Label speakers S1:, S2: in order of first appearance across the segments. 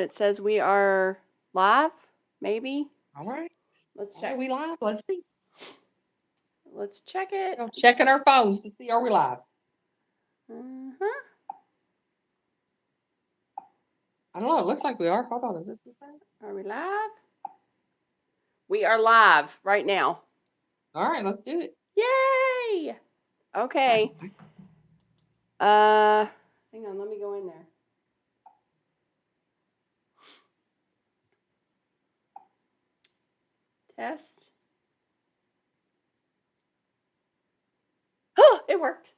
S1: it says we are live, maybe.
S2: All right.
S1: Let's check.
S2: Are we live? Let's see.
S1: Let's check it.
S2: Checking our phones to see, are we live? I don't know. It looks like we are. Hold on. Is this the same?
S1: Are we live? We are live right now.
S2: All right. Let's do it.
S1: Yay! Okay. Hang on. Let me go in there. Test. Oh, it worked.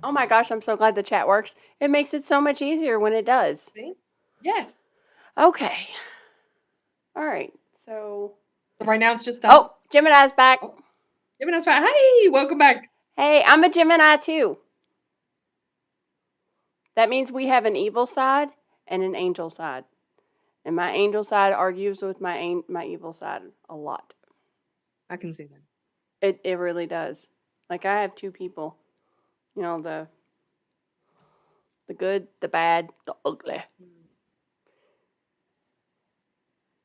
S1: Oh my gosh, I'm so glad the chat works. It makes it so much easier when it does.
S2: See? Yes.
S1: Okay. All right. So
S2: right now it's just us.
S1: Oh, Gemini's back.
S2: Oh, Gemini's back. Hey, welcome back.
S1: Hey, I'm a Gemini too. That means we have an evil side and an angel side. And my angel side argues with my evil side a lot.
S2: I can see that.
S1: It really does. Like I have two people. You know, the good, the bad, the ugly.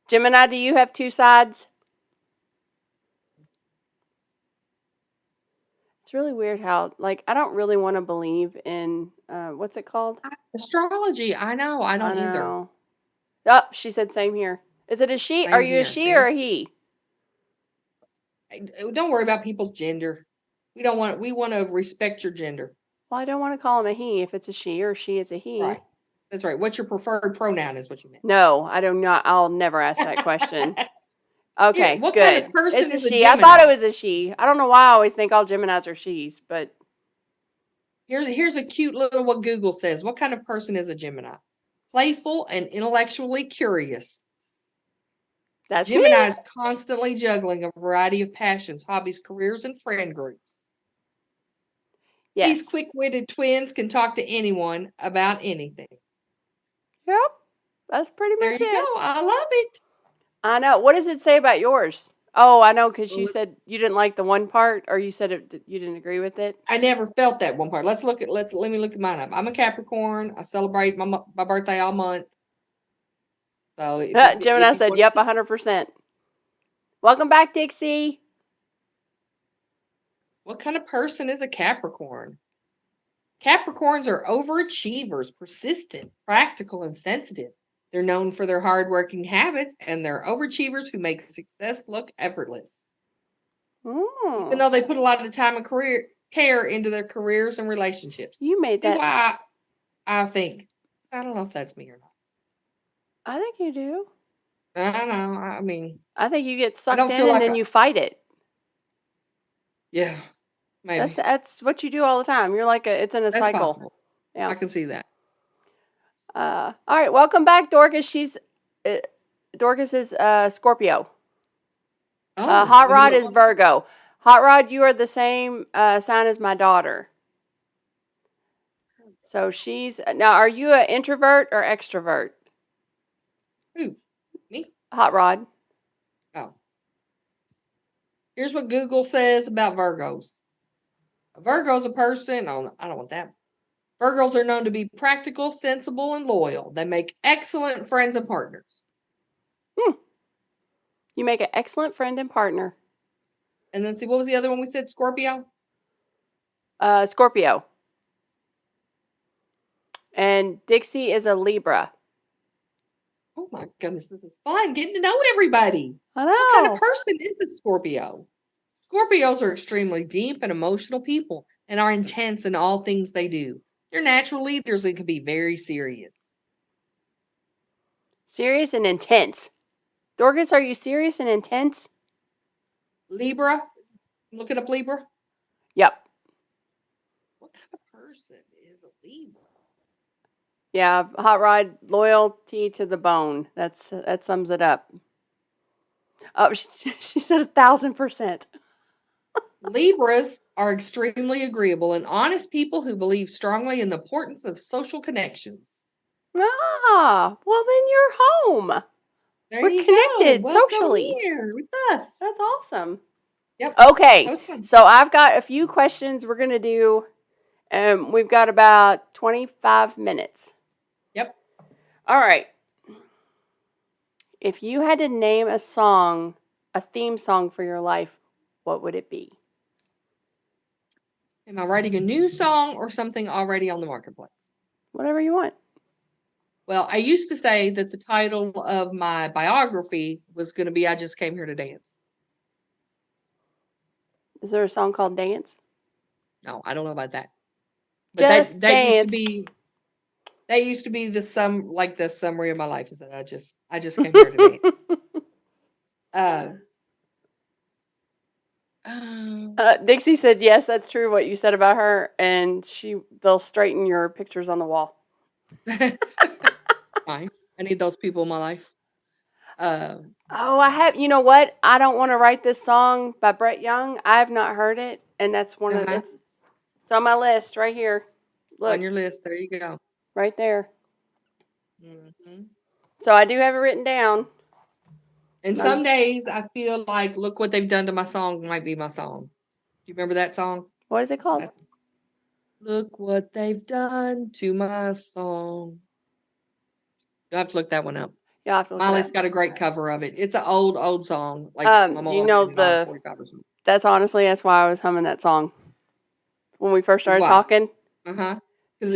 S1: Gemini, do you have two sides? It's really weird how, like, I don't really want to believe in, what's it called?
S2: Astrology. I know. I don't either.
S1: Oh, she said same here. Is it a she? Are you a she or a he?
S2: Don't worry about people's gender. We want to respect your gender.
S1: Well, I don't want to call him a he. If it's a she or she, it's a he.
S2: Right. That's right. What's your preferred pronoun is what you meant.
S1: No, I do not. I'll never ask that question. Okay,
S2: what
S1: good.
S2: Kind of person
S1: it's
S2: is
S1: a she.
S2: Gemini?
S1: I thought it was a she. I don't know why I always think all Geminis are she's, but
S2: here's a cute little what Google says. What kind of person is a Gemini? Playful and intellectually curious.
S1: That's
S2: Gemini is constantly juggling a variety of passions, hobbies, careers, and friend groups. Yes. These quick-witted twins can talk to anyone about anything.
S1: Yep, that's pretty much it.
S2: There you go. I love it.
S1: I know. What does it say about yours? Oh, I know, because you said you didn't like the one part, or you said you didn't agree with it.
S2: I never felt that one part. Let me look at mine up. I'm a Capricorn. I celebrate my birthday all month. So
S1: Gemini said, "Yep, 100%." Welcome back, Dixie.
S2: What kind of person is a Capricorn? Capricorns are overachievers, persistent, practical, and sensitive. They're known for their hardworking habits, and they're overachievers who make success look effortless.
S1: Ooh.
S2: Even though they put a lot of the time and care into their careers and relationships.
S1: You made that.
S2: Why I think. I don't know if that's me or not.
S1: I think you do.
S2: I don't know. I mean,
S1: I think you get sucked in and then you fight it.
S2: Yeah, maybe.
S1: That's what you do all the time. You're like it's in a cycle.
S2: Possible. Yeah, I can see that.
S1: All right, welcome back, Dorcas. Dorcas is Scorpio. Hot Rod is Virgo. Hot Rod, you are the same sign as my daughter. So now. Are you an introvert or extrovert?
S2: Who? Me?
S1: Hot Rod.
S2: Oh. Here's what Google says about Virgos. A Virgo is a person. Oh, I don't want that. Virgos are known to be practical, sensible, and loyal. They make excellent friends and partners.
S1: You make an excellent friend and partner.
S2: And then see, what was the other one we said? Scorpio?
S1: Scorpio. And Dixie is a Libra.
S2: Oh my goodness, this is fun. Getting to know everybody.
S1: I know.
S2: What kind of person is a Scorpio? Scorpios are extremely deep and emotional people and are intense in all things they do. They're natural leaders and can be very serious.
S1: Serious and intense. Dorcas, are you serious and intense?
S2: Libra? Looking up Libra?
S1: Yep.
S2: What kind of person is a Libra?
S1: Yeah, Hot Rod, loyalty to the bone. That sums it up. Oh, she said 1,000%.
S2: Libras are extremely agreeable and honest people who believe strongly in the importance of social connections.
S1: Ah, well then you're home.
S2: There
S1: We're connected socially.
S2: Here with us.
S1: That's awesome.
S2: Yep.
S1: Okay, so I've got a few questions we're going to do. We've got about 25 minutes.
S2: Yep.
S1: All right. If you had to name a song, a theme song for your life, what would it be?
S2: Am I writing a new song or something already on the marketplace?
S1: Whatever you want.
S2: Well, I used to say that the title of my biography was going to be I Just Came Here to Dance.
S1: Is there a song called Dance?
S2: No, I don't know about that. But
S1: Just
S2: that
S1: dance.
S2: used to be the summary of my life is that I just came here to dance.
S1: Dixie said, yes, that's true what you said about her, and they'll straighten your pictures on the wall.
S2: Nice. I need those people in my life.
S1: I have, you know what? I Don't Want to Write This Song by Brett Young. I have not heard it, and that's one of it's on my list right here. Look.
S2: On your list, there you go.
S1: Right there.
S2: Mm-hmm.
S1: So I do have it written down.
S2: And some days I feel like, look what they've done to my song might be my song. Do you remember that song?
S1: What is it called?
S2: Look what they've done to my song. You'll have to look that one up.
S1: You'll have to look
S2: Miley's got a great cover of it. It's an old song. Like my mom
S1: you know
S2: that's
S1: why I was humming that song when we first started talking.
S2: Because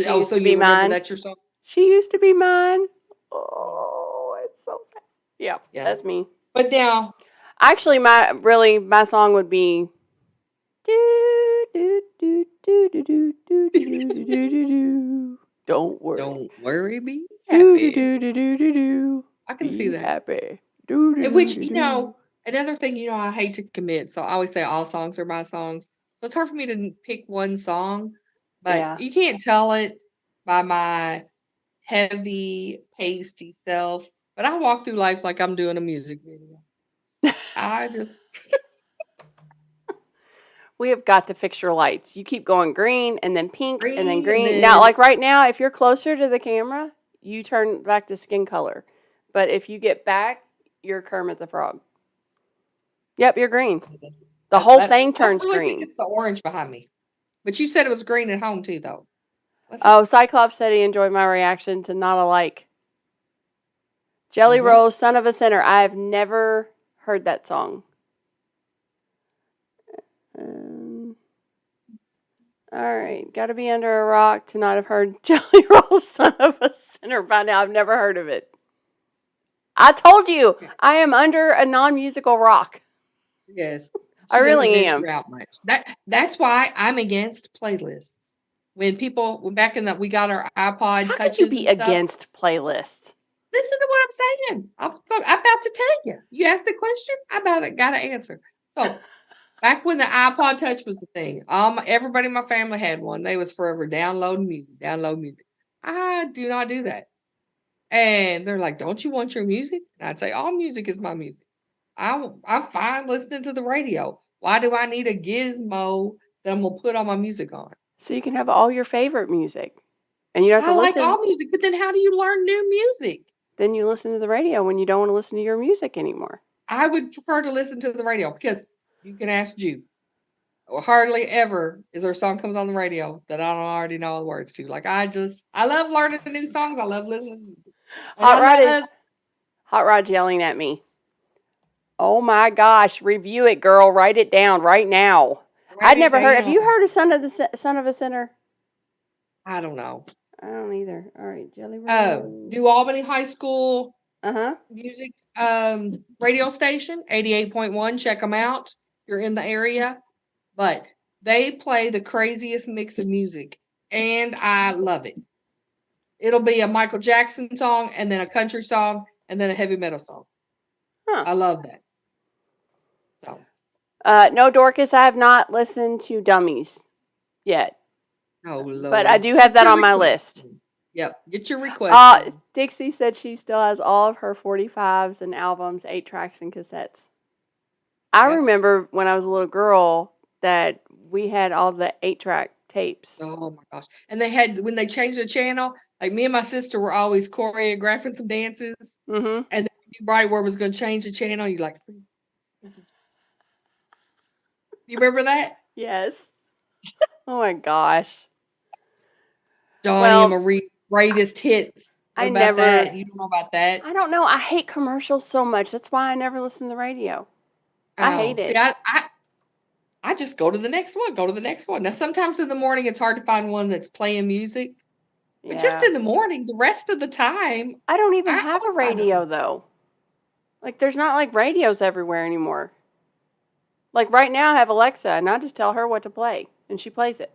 S2: used to be mine. That's your song.
S1: She used to be mine. Oh, it's so sad. Yeah, that's me.
S2: But now,
S1: actually, my song would be. Don't worry.
S2: Don't worry, be happy. I can see that.
S1: Happy.
S2: Which, another thing, I hate to commit. So I always say all songs are my songs. So it's hard for me to pick one song. But you can't tell it by my heavy, pasty self. But I walk through life like I'm doing a music video.
S1: We have got to fix your lights. You keep going green and then pink and then green. Now, like right now, if you're closer to the camera, you turn back to skin color. But if you get back, you're Kermit the Frog. Yep, you're green. The whole thing turns green.
S2: I think it's the orange behind me. But you said it was green at home too, though.
S1: Cyclops said he enjoyed my reaction to Not Alike. Jelly Roll, Son of a Sinner. I have never heard that song. All right. Got to be under a rock to not have heard Jelly Roll, Son of a Sinner by now. I've never heard of it. I told you, I am under a non-musical rock.
S2: Yes.
S1: I really am.
S2: That's why I'm against playlists. When back in that we got our iPod touches.
S1: How could you be against playlists?
S2: Listen to what I'm saying. I'm about to tell you. You asked a question, I got to answer. So back when the iPod Touch was the thing, everybody in my family had one. They was forever download music. I do not do that. And they're like, don't you want your music? And I'd say, all music is my music. I'm fine listening to the radio. Why do I need a gizmo that I'm going to put all my music on?
S1: So you can have all your favorite music. And you don't have to listen.
S2: I like all music, but then how do you learn new music?
S1: Then you listen to the radio when you don't want to listen to your music anymore. I
S2: would prefer to listen to the radio because you can ask Jude. Hardly ever is there a song comes on the radio that I don't already know the words to. Like I love learning the new songs. I love listening.
S1: Hot Rod's yelling at me. Oh my gosh! Review it, girl. Write it down right now. I'd never heard. Have you heard of Son of a Sinner?
S2: I don't know.
S1: I don't either. All right, Jelly Roll.
S2: New Albany High School. Music radio station 88.1. Check them out. You're in the area, but they play the craziest mix of music, and I love it. It'll be a Michael Jackson song, and then a country song, and then a heavy metal song. I love that. So.
S1: No, Dorcas, I have not listened to Dummies yet.
S2: Oh, Lord.
S1: But I do have that on my list.
S2: Yep. Get your request.
S1: Dixie said she still has all of her 45s and albums, 8 tracks and cassettes. I remember when I was a little girl that we had all the 8-track tapes.
S2: Oh my gosh. And they had, when they changed the channel, like me and my sister were always choreographing some dances. And then right where it was going to change the channel, you're like, you remember that?
S1: Yes. Oh my gosh.
S2: Donnie and Marie greatest hits. What
S1: I
S2: about
S1: never.
S2: that? You don't know about that?
S1: I don't know. I hate commercials so much. That's why I never listen to the radio. I hate
S2: See,
S1: it.
S2: I just go to the next one. Go to the next one. Now, sometimes in the morning, it's hard to find one that's playing music. But just
S1: Yeah.
S2: in the morning, the rest of the time,
S1: I don't even
S2: I
S1: have a
S2: always find
S1: radio
S2: something.
S1: though. Like there's not like radios everywhere anymore. Like right now I have Alexa and I just tell her what to play and she plays it.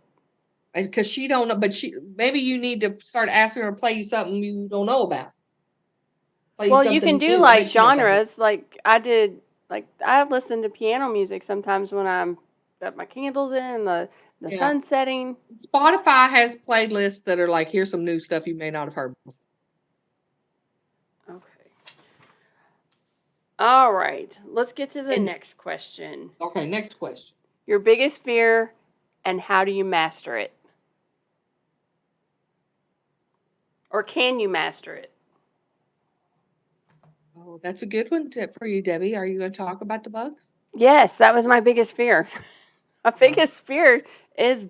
S2: Because she don't know, but maybe you need to start asking her to play you something you don't know about. Play you
S1: Well, you can
S2: something
S1: do
S2: new. I bet
S1: like
S2: she knows something.
S1: genres. Like I did, like I listen to piano music sometimes when I'm got my candles in the
S2: Yeah.
S1: sun setting.
S2: Spotify has playlists that are like, here's some new stuff you may not have heard before.
S1: Okay. All right. Let's get to the
S2: And-
S1: next question.
S2: Okay, next question.
S1: Your biggest fear and how do you master it? Or can you master it?
S2: Oh, that's a good one for you, Debbie. Are you going to talk about the bugs?
S1: Yes, that was my biggest fear. My biggest fear is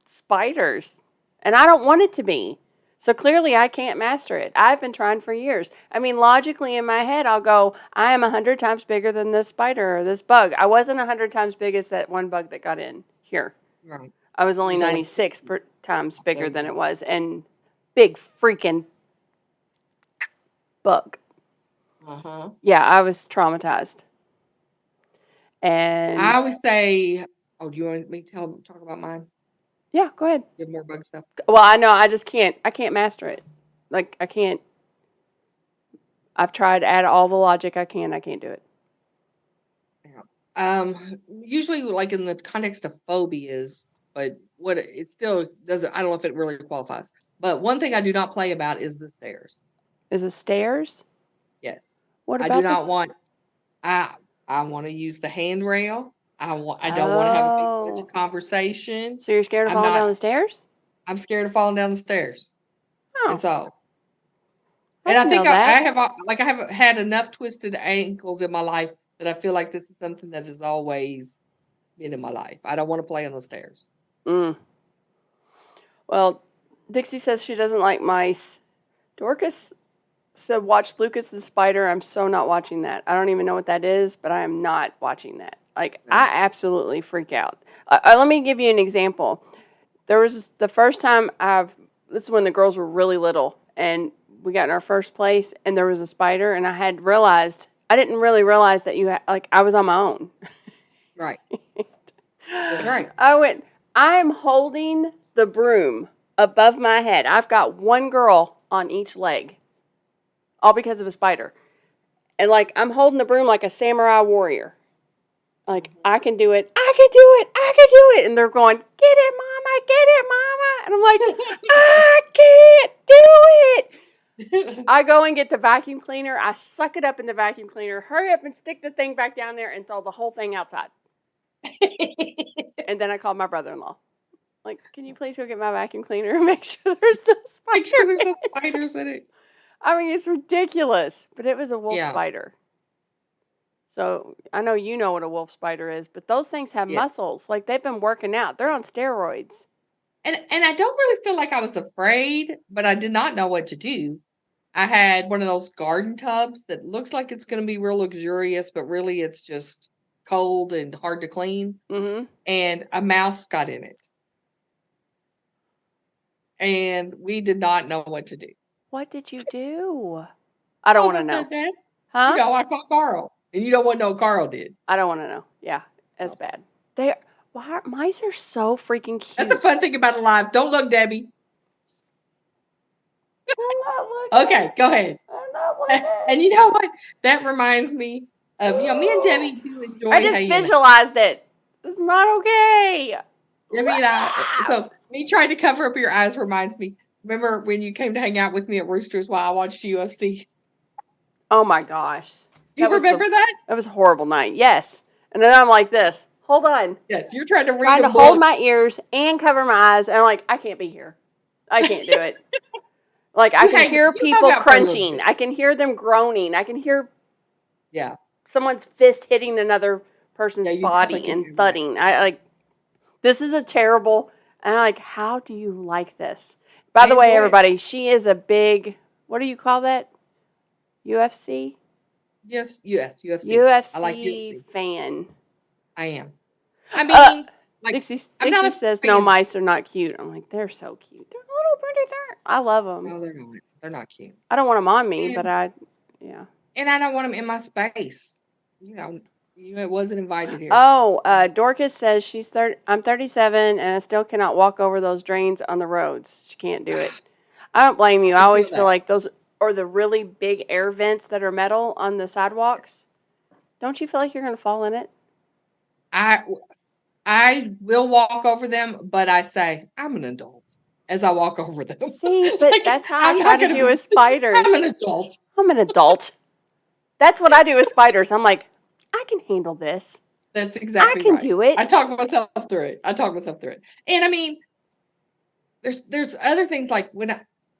S1: spiders. And I don't want it to be. So clearly I can't master it. I've been trying for years. I mean, logically in my head, I'll go, I am 100 times bigger than this spider or this bug. I wasn't 100 times big as that one bug that got in here.
S2: Right.
S1: I was only
S2: Was that like-
S1: 96 times bigger than
S2: Okay.
S1: it was. And big freaking bug.
S2: Uh-huh.
S1: Yeah, I was traumatized. And
S2: I always say, oh, do you want me to talk about mine?
S1: yeah, go ahead.
S2: You have more bug stuff.
S1: Well, I know I just can't. I can't master it. Like I can't. I've tried to add all the logic I can. I can't do it.
S2: Usually like in the context of phobias, but what it still doesn't, I don't know if it really qualifies. But one thing I do not play about is the stairs.
S1: Is it stairs?
S2: Yes.
S1: What
S2: I
S1: about
S2: do not
S1: this?
S2: want, I want to use the handrail. I don't want to have a big bunch of conversation.
S1: So you're scared of
S2: I'm
S1: falling
S2: not-
S1: down the stairs?
S2: I'm scared of falling down the stairs.
S1: Oh,
S2: And so,
S1: I
S2: and I
S1: didn't
S2: think
S1: know that.
S2: I have had enough twisted ankles in my life that I feel like this is something that has always been in my life. I don't want to play on the stairs.
S1: Well, Dixie says she doesn't like mice. Dorcas said, watch Lucas the Spider. I'm so not watching that. I don't even know what that is, but I am not watching that. Like, I absolutely freak out. Let me give you an example. There was the first time this is when the girls were really little, and we got in our first place, and there was a spider, and I didn't really realize that I was on my own.
S2: Right. That's right.
S1: I'm holding the broom above my head. I've got one girl on each leg, all because of a spider. And like, I'm holding the broom like a samurai warrior. Like, I can do it. I can do it. I can do it. And they're going, get it, mama, get it, mama. And I'm like, I can't do it. I go and get the vacuum cleaner. I suck it up in the vacuum cleaner, hurry up and stick the thing back down there and throw the whole thing outside. And then I called my brother-in-law. Like, can you please go get my vacuum cleaner and make sure there's no spiders?
S2: Make sure there's no spiders in it.
S1: I mean, it's ridiculous, but it was a wolf
S2: Yeah.
S1: spider. So I know you know what a wolf spider is, but those things have
S2: Yeah.
S1: muscles. Like they've been working out. They're on steroids.
S2: And I don't really feel like I was afraid, but I did not know what to do. I had one of those garden tubs that looks like it's going to be real luxurious, but really it's just cold and hard to clean.
S1: Mm-hmm.
S2: And a mouse got in it. And we did not know what to do.
S1: What did you do? I don't want to know.
S2: That.
S1: Huh?
S2: No, I called Carl. And you don't want to know what Carl did.
S1: I don't want to know. Yeah, that's bad. Mice are so freaking cute.
S2: That's a fun thing about Alive. Don't look, Debbie.
S1: I'm not looking.
S2: Okay, go ahead.
S1: I'm not looking.
S2: And you know what? That reminds me of, me and Debbie do enjoy
S1: I just
S2: hanging out.
S1: visualized it. It's not okay.
S2: Debbie and I, so me trying to cover up your eyes reminds me. Remember when you came to hang out with me at Roosters while I watched UFC?
S1: Oh my gosh.
S2: You remember that?
S1: That was a horrible night. Yes. And then I'm like this. Hold on.
S2: Yes, you're trying to read
S1: Trying
S2: a
S1: to
S2: book.
S1: hold my ears and cover my eyes. And I'm like, I can't be here. I can't do it. Like, I can hear people
S2: hung out for a little
S1: crunching.
S2: bit.
S1: I can hear them groaning. I can hear
S2: Yeah.
S1: someone's fist hitting another person's
S2: Yeah, you
S1: body
S2: definitely can
S1: and
S2: hear that.
S1: thudding. This is a terrible, and I'm like, how do you like this? By the way,
S2: enjoy it.
S1: everybody, she is a big what do you call that? UFC?
S2: Yes, UFC. I like
S1: UFC
S2: UFC.
S1: fan.
S2: I am. I
S1: Uh,
S2: mean, like,
S1: Dixie
S2: I'm not a
S1: says no
S2: fan.
S1: mice are not cute. I'm like, they're so cute. They're little pretty things. I love them.
S2: No, they're not. They're not cute.
S1: I don't want them on me,
S2: And,
S1: but yeah.
S2: and I don't want them in my space. You know, it wasn't invited here.
S1: Oh, Dorcas says I'm 37 and I still cannot walk over those drains on the roads. She can't do it. I don't blame you. I always feel like those or the really big air vents that are metal on the sidewalks. Don't you feel like you're going to fall in it?
S2: I will walk over them, but I say I'm an adult as I walk over them.
S1: See, but
S2: Like,
S1: that's how
S2: I'm
S1: I
S2: not
S1: try to
S2: gonna
S1: do
S2: be-
S1: with spiders.
S2: I'm an adult.
S1: I'm an adult. That's what I do with spiders. I'm like, I can handle this.
S2: That's exactly
S1: I can
S2: right.
S1: do it.
S2: I talk myself through it. And I mean, there's other things like when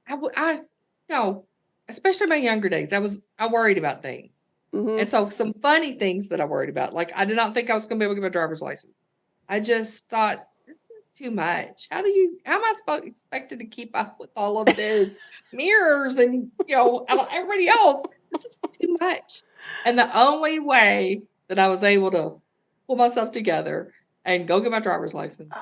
S2: I you know, especially my younger days, I worried about things.
S1: Mhm.
S2: And so some funny things that I worried about, like I did not think I was going to be able to get my driver's license. I just thought this is too much. How am I expected to keep up with all of this mirrors and everybody else? This is too much. And the only way that I was able to pull myself together and go get my driver's license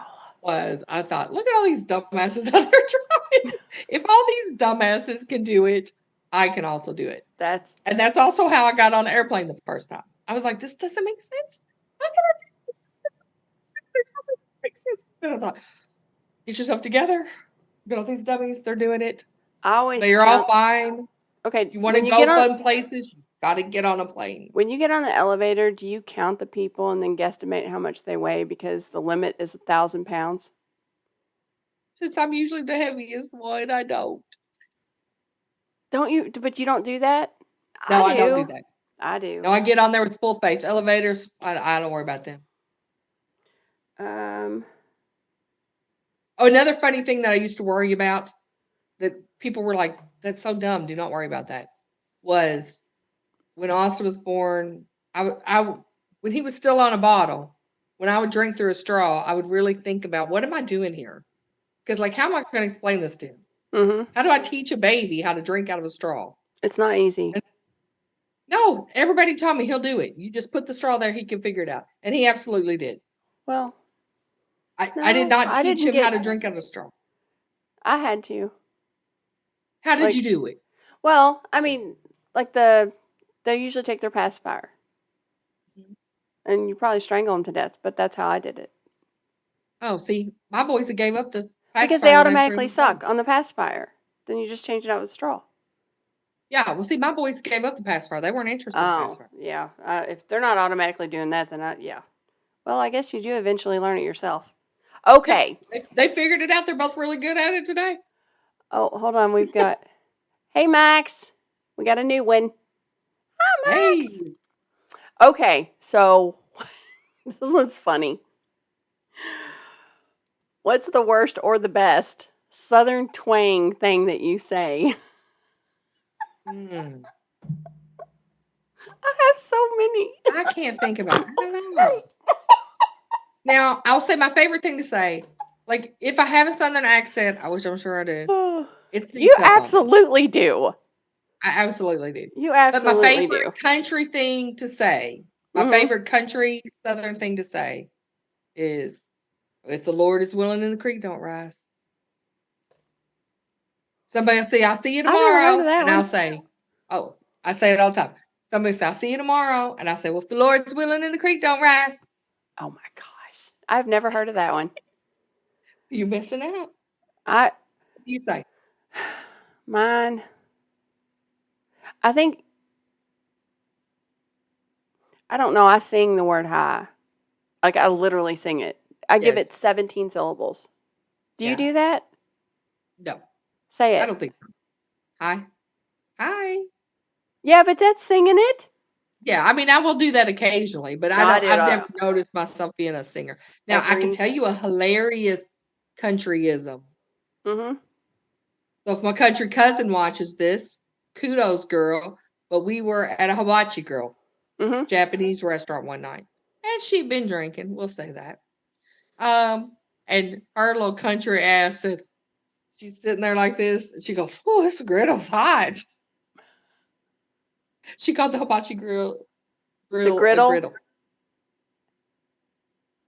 S2: was I thought, look at all these dumbasses out there trying. If all these dumbasses can do it, I can also do it. And that's also how I got on an airplane the first time. I was like, this doesn't make sense. How can I do this? This doesn't make sense. And I thought, get yourself together. Look at all these dummies. They're doing it. They're all fine.
S1: Okay.
S2: If you want to go fun places, you got to get on a plane.
S1: When you get on the elevator, do you count the people and then guesstimate how much they weigh because the limit is 1,000 pounds?
S2: Since I'm usually the heaviest one, I don't.
S1: Don't you? But you don't do that?
S2: No, I don't do that.
S1: I do.
S2: No, I get on there with full faith. Elevators, I don't worry about them. Another funny thing that I used to worry about that people were like, that's so dumb. Do not worry about that. Was when Austin was born, when he was still on a bottle, when I would drink through a straw, I would really think about what am I doing here? Because like, how am I going to explain this to him?
S1: Mm-hmm.
S2: How do I teach a baby how to drink out of a straw?
S1: It's not easy.
S2: No, everybody told me he'll do it. You just put the straw there, he can figure it out. And he absolutely did.
S1: Well,
S2: I did not teach him how to drink out of a straw.
S1: I had to.
S2: How did you do it?
S1: Well, I mean, like they usually take their pacifier. Mm-hmm. And you probably strangle them to death, but that's how I did it.
S2: Oh, see, my boys that gave up the pacifier.
S1: Because they automatically suck on the pacifier. Then you just change it out with straw.
S2: Yeah, well, see, my boys gave up the pacifier. They weren't interested in the pacifier.
S1: Yeah. If they're not automatically doing that, then yeah. Well, I guess you do eventually learn it yourself. Okay.
S2: Yeah, they figured it out. They're both really good at it today.
S1: Oh, hold on. We've got... Hey, Max. We got a new one. Hi, Max. Hey. Okay, so this one's funny. What's the worst or the best Southern twang thing that you say? I have so many.
S2: I can't think about it. I don't know. Now, I'll say my favorite thing to say, like if I have a Southern accent, which I'm sure I do.
S1: You absolutely do.
S2: I absolutely do.
S1: You absolutely do.
S2: But my favorite country thing to say, my favorite country Southern thing to say is, if the Lord is willing and the creek don't rise. Somebody will say, I'll see you tomorrow. And I'll say, oh, I say it all the time. Somebody say, I'll see you tomorrow. And I say, well, if the Lord's willing and the creek don't rise.
S1: Oh my gosh. I've never heard of that one.
S2: You're missing out.
S1: What
S2: do you say?
S1: Mine. I think, I don't know. I sing the word high. Like I literally sing it. I give it 17 syllables. Do you do that?
S2: No.
S1: Say it.
S2: I don't think so. Hi. Hi.
S1: Yeah, but that's singing it.
S2: Yeah, I mean, I will do that occasionally, but I've never noticed myself being a singer. Now, I can tell you a hilarious countryism.
S1: Mm-hmm.
S2: So if my country cousin watches this, kudos, girl. But we were at a hibachi grill, Japanese restaurant one night. And she'd been drinking, we'll say that. And her little country ass said, she's sitting there like this, and she goes, "Oh, this griddle's hot." She called the hibachi grill
S1: The
S2: a
S1: griddle?
S2: griddle.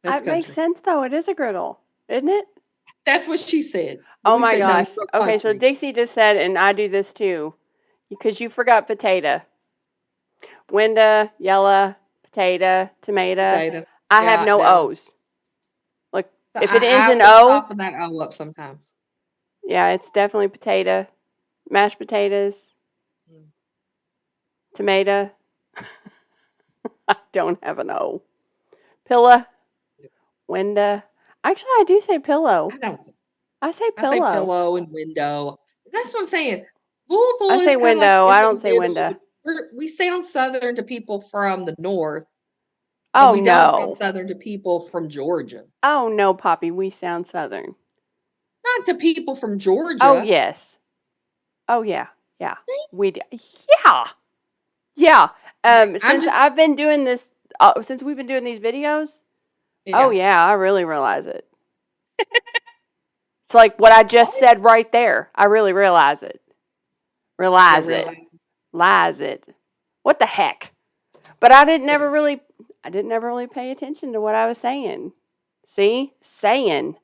S2: That's
S1: It makes
S2: country.
S1: sense though. It is a griddle, isn't it?
S2: That's what she said.
S1: Oh
S2: We
S1: my
S2: said, "No,
S1: gosh.
S2: it's so
S1: Okay, so
S2: country."
S1: Dixie just said, and I do this too, because you forgot potato. Winda, yella, potato, tomato.
S2: Potato.
S1: I have
S2: Yeah,
S1: no
S2: no.
S1: O's. Look,
S2: So
S1: if it ends
S2: I
S1: in
S2: will
S1: O,
S2: soften that O up sometimes.
S1: yeah, it's definitely potato. Mashed potatoes,
S2: Mm.
S1: tomato. I don't have an O. Pillow, window. Actually, I do say pillow.
S2: I don't say.
S1: I say
S2: I say
S1: pillow.
S2: pillow and window. That's what I'm saying. Louisville
S1: I
S2: is
S1: say
S2: kind of like
S1: window.
S2: in
S1: I
S2: the
S1: don't say
S2: middle.
S1: window.
S2: We sound southern to people from the north,
S1: Oh
S2: and we don't sound
S1: no.
S2: southern to people from Georgia.
S1: Oh no, Poppy. We sound southern.
S2: Not to people from Georgia.
S1: Oh yes. Oh yeah. Yeah. We do. Yeah. Yeah. Since I've been doing this, since we've been doing these videos.
S2: Yeah.
S1: Oh yeah, I really realize it. It's like what I just said right there. I really realize it. Realize it. What the heck? But I didn't ever really pay attention to what I was saying. See? Saying.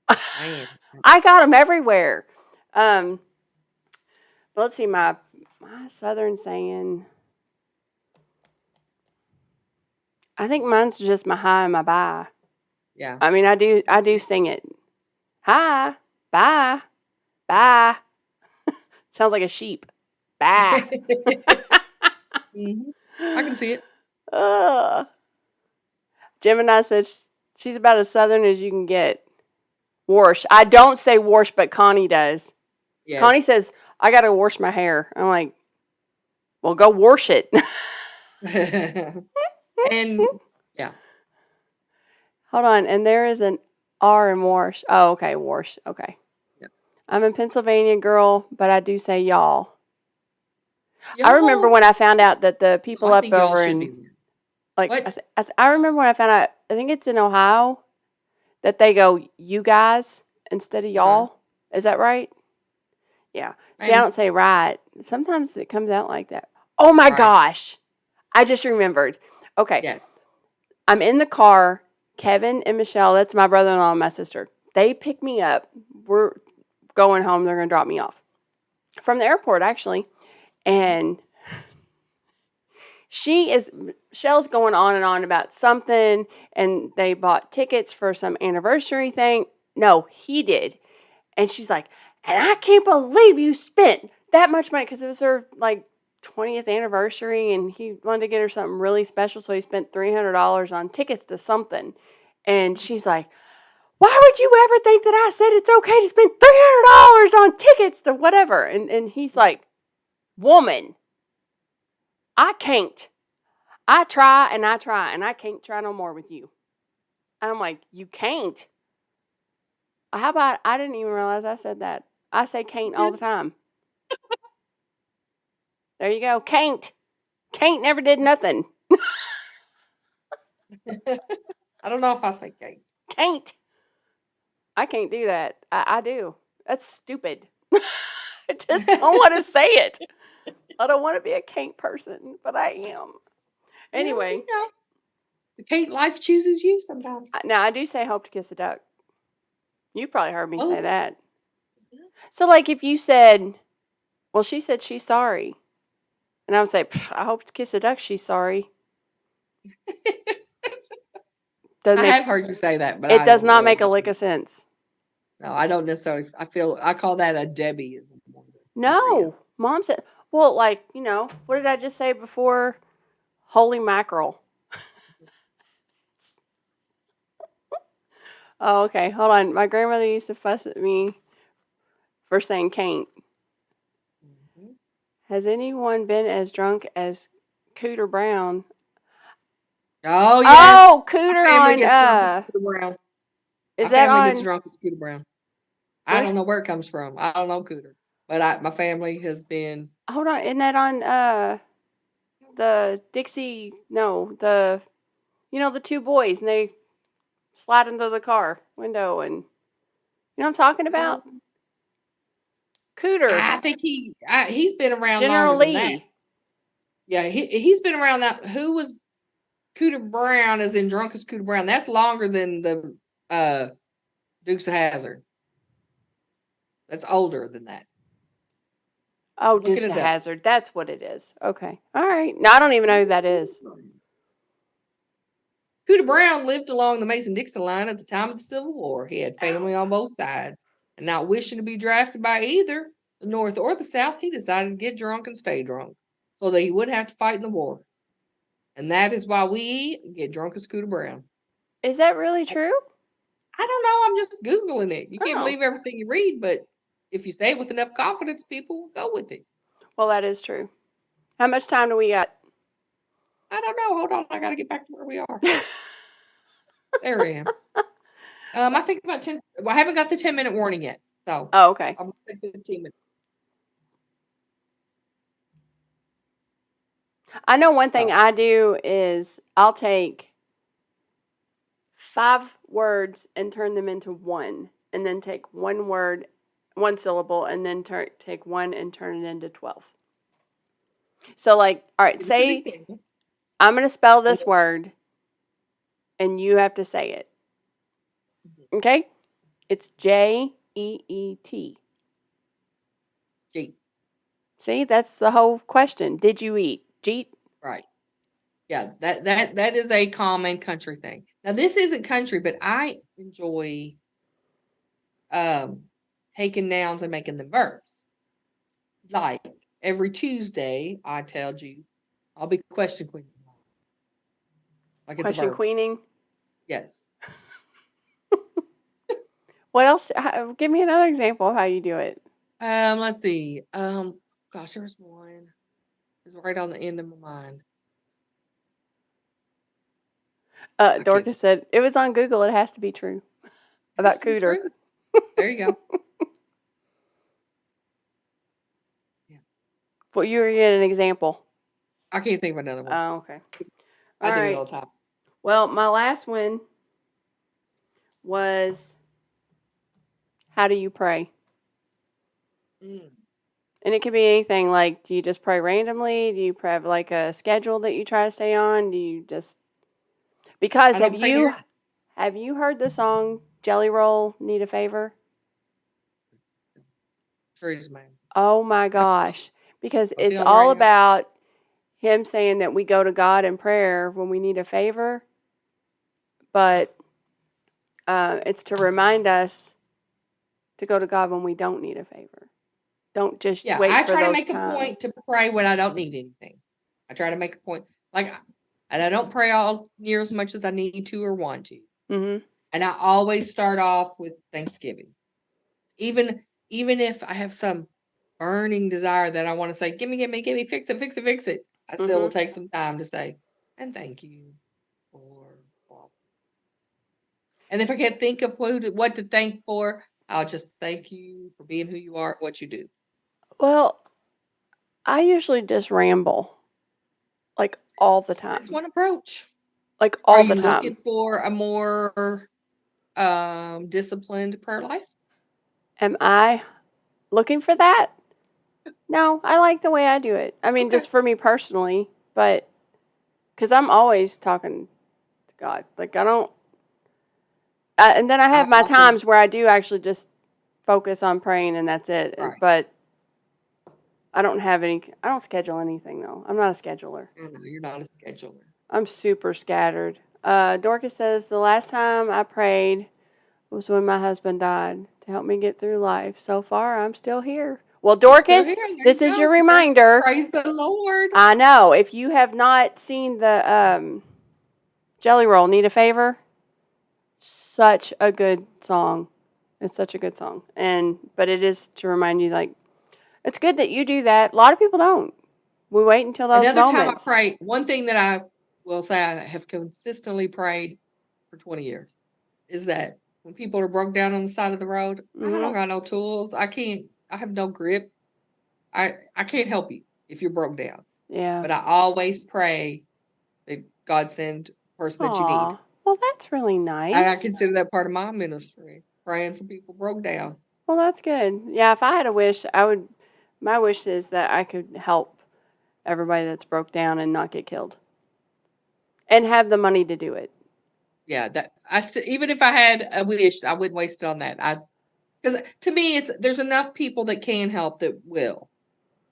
S1: I got them everywhere. But let's see, my southern saying. I think mine's just my hi and my bye.
S2: Yeah.
S1: I mean, I do sing it. Hi, bye, bye. Sounds like a sheep. Bye.
S2: Mm-hmm. I can see it.
S1: Gemini says she's about as southern as you can get. Wash. I don't say wash, but Connie does. Yes. Connie says, I got to wash my hair. I'm like, well, go wash it.
S2: And, yeah.
S1: Hold on. And there is an R in wash. Oh, okay. Wash. Okay. Yeah. I'm a Pennsylvania girl, but I do say y'all. I remember when I found out that the people up over in, like, I remember when I found out, I think it's in Ohio, that they go, you guys, instead of y'all. Is that right? Yeah. See, I don't say right. Sometimes it comes out like that. Oh my gosh. I just remembered. Okay.
S2: Yes.
S1: I'm in the car. Kevin and Michelle, that's my brother-in-law and my sister. They pick me up. We're going home. They're going to drop me off from the airport, actually. And Michelle's going on and on about something, and they bought tickets for some anniversary thing. No, he did. And she's like, and I can't believe you spent that much money, because it was her, like, 20th anniversary, and he wanted to get her something really special, so he spent $300 on tickets to something. And she's like, why would you ever think that I said it's okay to spend $300 on tickets to whatever? And he's like, woman, I can't. I try, and I can't try no more with you. I'm like, you can't? How about, I didn't even realize I said that. I say can't all the time. There you go. Can't. Can't never did nothing.
S2: I don't know if I say can't.
S1: Can't. I can't do that. I do. That's stupid. I just don't want to say it. I don't want to be a can't person, but I am. Anyway.
S2: Yeah. The can't life chooses you sometimes.
S1: Now, I do say hope to kiss a duck. You probably heard me say that. So, like, if you said, well, she said she's sorry. And I would say, I hope to kiss a duck, she's sorry.
S2: I have heard you say that, but
S1: it does not make a lick of sense.
S2: No, I don't necessarily. I call that a Debbie.
S1: No, Mom said, well, like, you know, what did I just say before? Holy mackerel. Oh, okay. Hold on. My grandmother used to fuss at me for saying can't. Mm-hmm. Has anyone been as drunk as Cooter Brown?
S2: Oh, yes.
S1: Oh, Cooter on.
S2: Cooter Brown.
S1: Is that on?
S2: Gets drunk as Cooter Brown. I don't know where it comes from. I don't know Cooter, but my family has been.
S1: Hold on. Isn't that on the Dixie? No, the two boys, and they slide into the car window, and you know what I'm talking about? Cooter.
S2: I think he's been around
S1: General
S2: longer than that.
S1: Lee.
S2: Yeah, he's been around that. Who was Cooter Brown? As in Drunkest Cooter Brown? That's longer than the Dukes of Hazzard. That's older than that.
S1: Oh,
S2: Looking
S1: Dukes
S2: it
S1: of
S2: up.
S1: Hazzard. That's what it is. Okay. All right. No, I don't even know who that is.
S2: Cooter Brown lived along the Mason-Dixon line at the time of the Civil War. He had family on both sides, and not wishing to be drafted by either the North or the South, he decided to get drunk and stay drunk so that he wouldn't have to fight in the war. And that is why we get drunk as Cooter Brown.
S1: Is that really true?
S2: I don't know. I'm just Googling it. You can't
S1: Oh.
S2: believe everything you read, but if you say it with enough confidence, people will go with it.
S1: Well, that is true. How much time do we got?
S2: I don't know. Hold on. I got to get back to where we are. There I am. I think about 10. Well, I haven't got the 10-minute warning yet. So
S1: Oh, okay.
S2: I'm going to take 15 minutes.
S1: I know one thing I do is I'll take 5 words and turn them into one, and then take one word, one syllable, and then take one and turn it into 12. So, like, all right, say I'm going to spell this word, and you have to say it. Okay? It's Jeet.
S2: Jeet.
S1: See, that's the whole question. Did you eat? Jeet?
S2: Right. Yeah, that is a common country thing. Now, this isn't country, but I enjoy taking nouns and making them verbs. Like every Tuesday, I tell you, I'll be question queen. Like it's
S1: Question
S2: a verb.
S1: queening?
S2: Yes.
S1: What else? Give me another example of how you do it.
S2: Let's see. Gosh, there was one. It's right on the end of my mind.
S1: Dorcas said it was on Google. It has to be true about Cooter.
S2: There you go.
S1: Yeah. Well, you were getting an example.
S2: I can't think of another one.
S1: Oh, okay.
S2: I do it all the time.
S1: Well, my last one was, how do you pray? And it could be anything, like, do you just pray randomly? Do you pray have like a schedule that you try to stay on? Do you just, because have you heard the song Jelly Roll Need a Favor?
S2: Freeze, man.
S1: Oh my gosh. Because it's all about him saying that we go to God in prayer when we need a favor, but it's to remind us to go to God when we don't need a favor. Don't just wait for those times.
S2: I try to make a point to pray when I don't need anything. I try to make a point. And I don't pray all near as much as I need to or want to.
S1: Mm-hmm.
S2: And I always start off with Thanksgiving. Even if I have some burning desire that I want to say, give me, fix it. I still will take some time to say, and thank you for. And if I can't think of what to thank for, I'll just thank you for being who you are, what you do.
S1: Well, I usually just ramble, like all the time.
S2: That's one approach.
S1: Like all the time.
S2: Are you looking for a more disciplined prayer life?
S1: Am I looking for that? No, I like the way I do it. I mean, just for me personally, but because I'm always talking to God. Like, I don't. And then I have my times where I do actually just focus on praying and that's it. Right. But I don't schedule anything, though. I'm not a scheduler.
S2: I know, you're not a scheduler.
S1: I'm super scattered. Dorcas says, the last time I prayed was when my husband died to help me get through life. So far, I'm still here. Well, Dorcas, this is your reminder.
S2: Praise the Lord.
S1: I know. If you have not seen the Jelly Roll, Need a Favor? Such a good song. It's such a good song. But it is to remind you, like, it's good that you do that. A lot of people don't. We wait until those moments.
S2: Another time I pray, one thing that I will say I have consistently prayed for 20 years is that when people are broke down on the side of the road, I don't got no tools. I have no grip. I can't help you if you're broke down.
S1: Yeah.
S2: But I always pray that God send the person that you need.
S1: Well, that's really nice.
S2: I consider that part of my ministry, praying for people broke down.
S1: Well, that's good. Yeah, if I had a wish, I would. My wish is that I could help everybody that's broke down and not get killed, and have the money to do it.
S2: Yeah, that even if I had a wish, I wouldn't waste it on that. Because to me, there's enough people that can help that will.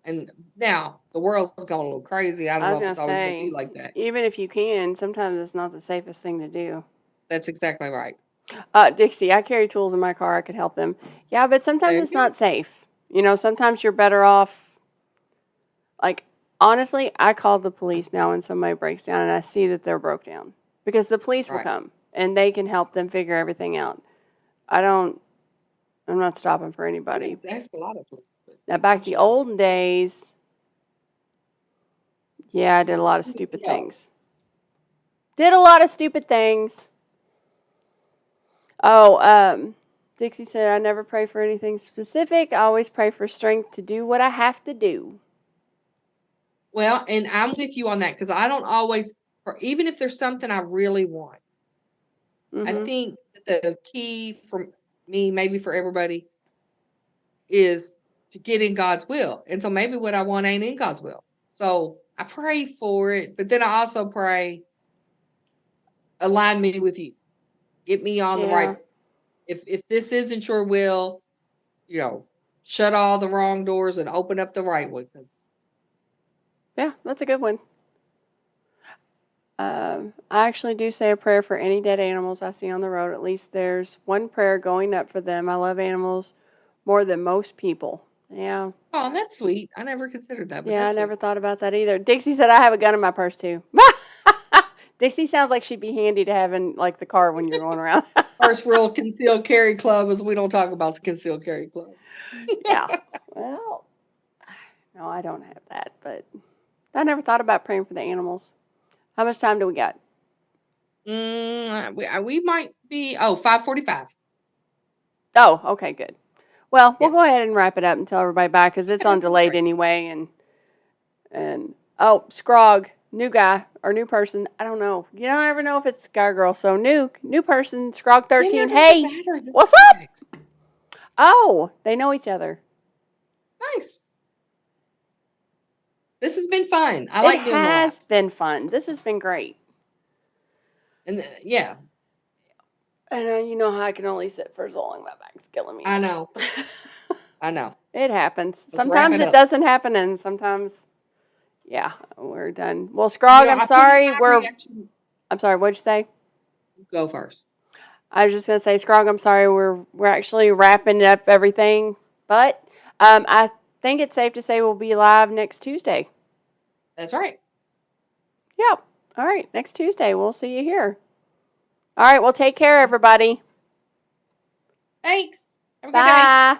S2: And now the world's going a little crazy. I don't
S1: I was
S2: know if
S1: gonna
S2: it's always going to be
S1: say,
S2: like that.
S1: even if you can, sometimes it's not the safest thing to do.
S2: That's exactly right.
S1: Dixie, I carry tools in my car. I could help them. Yeah, but sometimes
S2: There
S1: it's
S2: you go.
S1: not safe. You know, sometimes you're better off. Like, honestly, I call the police now when somebody breaks down and I see that they're broke down because the police will
S2: Right.
S1: come and they can help them figure everything out. I'm not stopping for
S2: I
S1: anybody.
S2: didn't ask a lot of people.
S1: Now, back the olden days, yeah, I did a lot of stupid things. Did a lot of stupid things. Oh, Dixie said, I never pray for anything specific. I always pray for strength to do what I have to do.
S2: Well, and I'm with you on that because I don't always, even if there's something I really want, I think that the key for me, maybe for everybody, is to get in God's will. And so maybe what I want ain't in God's will. So I pray for it, but then I also pray, align me with you. Get me on the right. If this isn't your will, shut all the wrong doors and open up the right one.
S1: Yeah, that's a good one. I actually do say a prayer for any dead animals I see on the road. At least there's one prayer going up for them. I love animals more than most people. Yeah.
S2: Oh, that's sweet. I never considered that. But
S1: Yeah, I
S2: that's
S1: never
S2: sweet.
S1: thought about that either. Dixie said I have a gun in my purse too. Dixie sounds like she'd be handy to have in like the car when you're going around.
S2: First rule concealed carry club is we don't talk about concealed carry club.
S1: Yeah. Well, no, I don't have that, but I never thought about praying for the animals. How much time do we got?
S2: We might be 5:45.
S1: Oh, okay, good. Well, we'll
S2: Yeah.
S1: go ahead and wrap it up and tell everybody bye because it's
S2: Yeah,
S1: on
S2: that's
S1: delayed
S2: great.
S1: anyway. And Scrog, new guy or new person. I don't know. You don't ever know if it's guy or girl. So new person, Scrog 13. Hey, what's up? Oh, they know each other.
S2: Nice. This has been fun. I like doing the
S1: It has
S2: laps.
S1: been fun. This has been great.
S2: And yeah,
S1: And you know how I can only sit for so long. My back's killing me.
S2: I know. I know.
S1: It happens.
S2: Let's wrap
S1: Sometimes
S2: it
S1: it
S2: up.
S1: doesn't happen, and sometimes, yeah, we're done. Well, Scrog, I'm sorry. I'm sorry. What'd you say?
S2: Go first.
S1: I was just gonna say, Scrog, I'm sorry. We're actually wrapping up everything, but I think it's safe to say we'll be live next Tuesday.
S2: That's right.
S1: Yep. All right. Next Tuesday, we'll see you here. All right. Well, take care, everybody.
S2: Thanks. Have a good day.
S1: Bye.